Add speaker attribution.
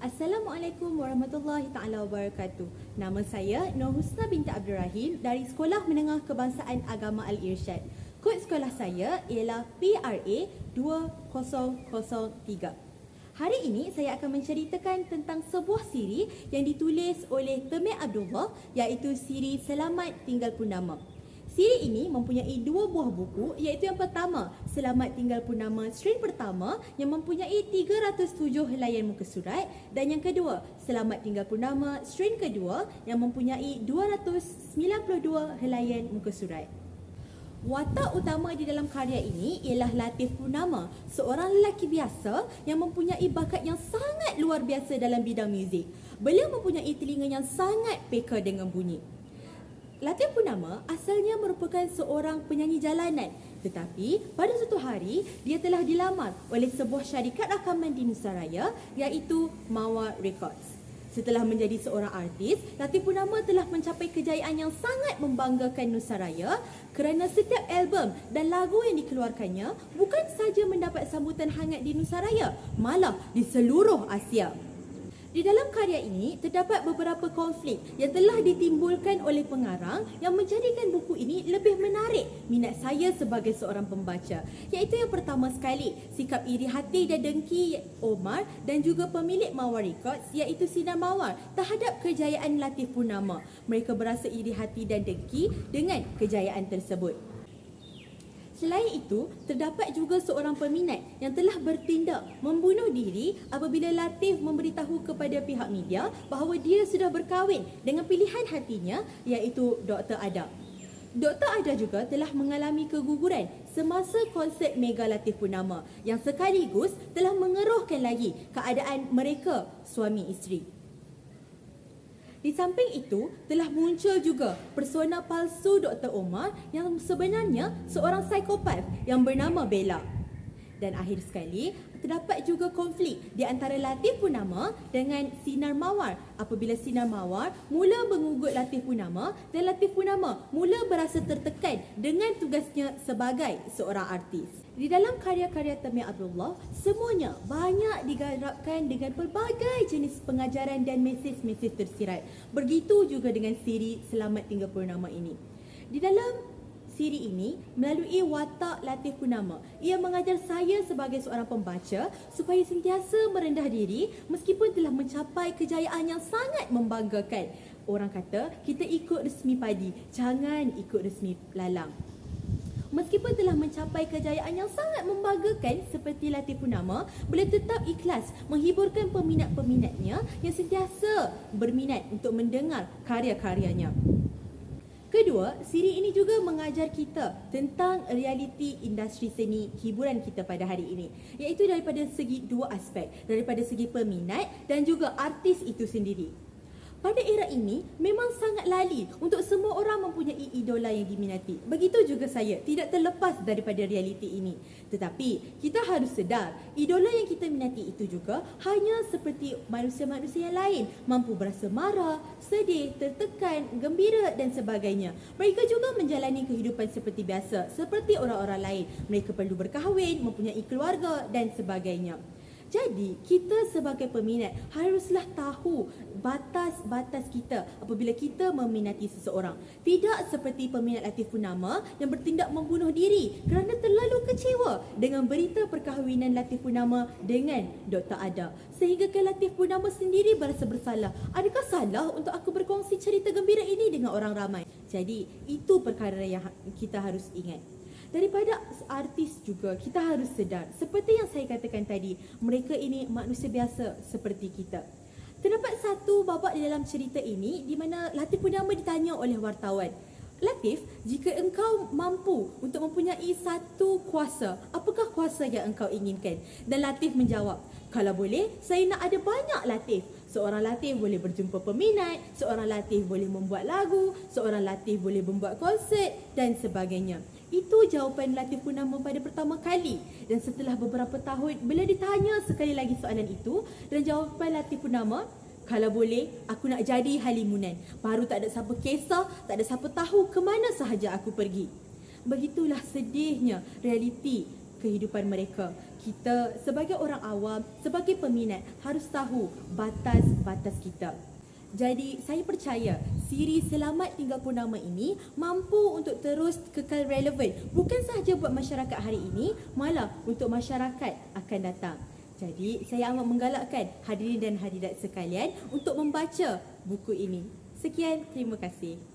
Speaker 1: Assalamualaikum warahmatullahi taala wabarakatuh. Nama saya Nur Husna binti Abdul Rahim dari Sekolah Menengah Kebangsaan Agama Al-Irsyad. Kod sekolah saya ialah PRA 2003. Hari ini saya akan menceritakan tentang sebuah siri yang ditulis oleh Temeh Abdullah, iaitu siri Selamat Tinggal Purnama. Siri ini mempunyai dua buah buku, iaitu yang pertama Selamat Tinggal Purnama strain pertama yang mempunyai 307 helaian muka surat, dan yang kedua Selamat Tinggal Purnama strain kedua yang mempunyai 292 helaian muka surat. Watak utama di dalam karya ini ialah Latif Purnama, seorang lelaki biasa yang mempunyai bakat yang sangat luar biasa dalam bidang muzik. Beliau mempunyai telinga yang sangat peka dengan bunyi. Latif Purnama asalnya merupakan seorang penyanyi jalanan, tetapi pada suatu hari dia telah dilamar oleh sebuah syarikat rakaman di Nusaraya, iaitu Mawar Records. Setelah menjadi seorang artis, Latif Purnama telah mencapai kejayaan yang sangat membanggakan Nusaraya kerana setiap album dan lagu yang dikeluarkannya bukan saja mendapat sambutan hangat di Nusaraya, malah di seluruh Asia. Di dalam karya ini, terdapat beberapa konflik yang telah ditimbulkan oleh pengarang yang menjadikan buku ini lebih menarik minat saya sebagai seorang pembaca. Iaitu yang pertama sekali, sikap iri hati dan dengki Omar dan juga pemilik Mawar Records, iaitu Sinar Mawar, terhadap kejayaan Latif Purnama. Mereka berasa iri hati dan dengki dengan kejayaan tersebut. Selain itu, terdapat juga seorang peminat yang telah bertindak membunuh diri apabila Latif memberitahu kepada pihak media bahawa dia sudah berkahwin dengan pilihan hatinya, iaitu Dr. Ada. Dr. Ada juga telah mengalami keguguran semasa konsert Mega Latif Purnama yang sekaligus telah mengeruhkan lagi keadaan mereka suami isteri. Di samping itu, telah muncul juga persona palsu Dr. Omar yang sebenarnya seorang psikopat yang bernama Bella. Dan akhir sekali, terdapat juga konflik di antara Latif Purnama dengan Sinar Mawar apabila Sinar Mawar mula mengugut Latif Purnama dan Latif Purnama mula berasa tertekan dengan tugasnya sebagai seorang artis. Di dalam karya-karya Temeh Abdullah, semuanya banyak digarapkan dengan pelbagai jenis pengajaran dan mesej-mesej tersirat. Begitu juga dengan siri Selamat Tinggal Purnama ini. Di dalam siri ini, melalui watak Latif Purnama, ia mengajar saya sebagai seorang pembaca supaya sentiasa merendah diri meskipun telah mencapai kejayaan yang sangat membanggakan. Orang kata, kita ikut resmi padi, jangan ikut resmi lalang. Meskipun telah mencapai kejayaan yang sangat membanggakan seperti Latif Purnama, beliau tetap ikhlas menghiburkan peminat-peminatnya yang sentiasa berminat untuk mendengar karya-karyanya. Kedua, siri ini juga mengajar kita tentang realiti industri seni hiburan kita pada hari ini, iaitu daripada segi dua aspek, daripada segi peminat dan juga artis itu sendiri. Pada era ini, memang sangat lali untuk semua orang mempunyai idola yang diminati. Begitu juga saya, tidak terlepas daripada realiti ini. Tetapi, kita harus sedar, idola yang kita minati itu juga hanya seperti manusia-manusia yang lain. Mampu berasa marah, sedih, tertekan, gembira dan sebagainya. Mereka juga menjalani kehidupan seperti biasa, seperti orang-orang lain. Mereka perlu berkahwin, mempunyai keluarga dan sebagainya. Jadi, kita sebagai peminat haruslah tahu batas-batas kita apabila kita meminati seseorang. Tidak seperti peminat Latif Purnama yang bertindak membunuh diri kerana terlalu kecewa dengan berita perkahwinan Latif Purnama dengan Dr. Ada. Sehingga Latif Purnama sendiri berasa bersalah. Adakah salah untuk aku berkongsi cerita gembira ini dengan orang ramai? Jadi, itu perkara yang kita harus ingat. Daripada artis juga, kita harus sedar, seperti yang saya katakan tadi, mereka ini manusia biasa seperti kita. Terdapat satu babak di dalam cerita ini di mana Latif Purnama ditanya oleh wartawan, Latif, jika engkau mampu untuk mempunyai satu kuasa, apakah kuasa yang engkau inginkan? Dan Latif menjawab, kalau boleh, saya nak ada banyak Latif. Seorang Latif boleh berjumpa peminat, seorang Latif boleh membuat lagu, seorang Latif boleh membuat konsert dan sebagainya. Itu jawapan Latif Purnama pada pertama kali. Dan setelah beberapa tahun, bila ditanya sekali lagi soalan itu, dan jawapan Latif Purnama, kalau boleh, aku nak jadi halimunan. Baru tak ada siapa kisah, tak ada siapa tahu ke mana sahaja aku pergi. Begitulah sedihnya realiti kehidupan mereka. Kita sebagai orang awam, sebagai peminat harus tahu batas-batas kita. Jadi saya percaya siri Selamat Tinggal Purnama ini mampu untuk terus kekal relevan. Bukan sahaja buat masyarakat hari ini, malah untuk masyarakat akan datang. Jadi saya amat menggalakkan hadirin dan hadirat sekalian untuk membaca buku ini. Sekian, terima kasih.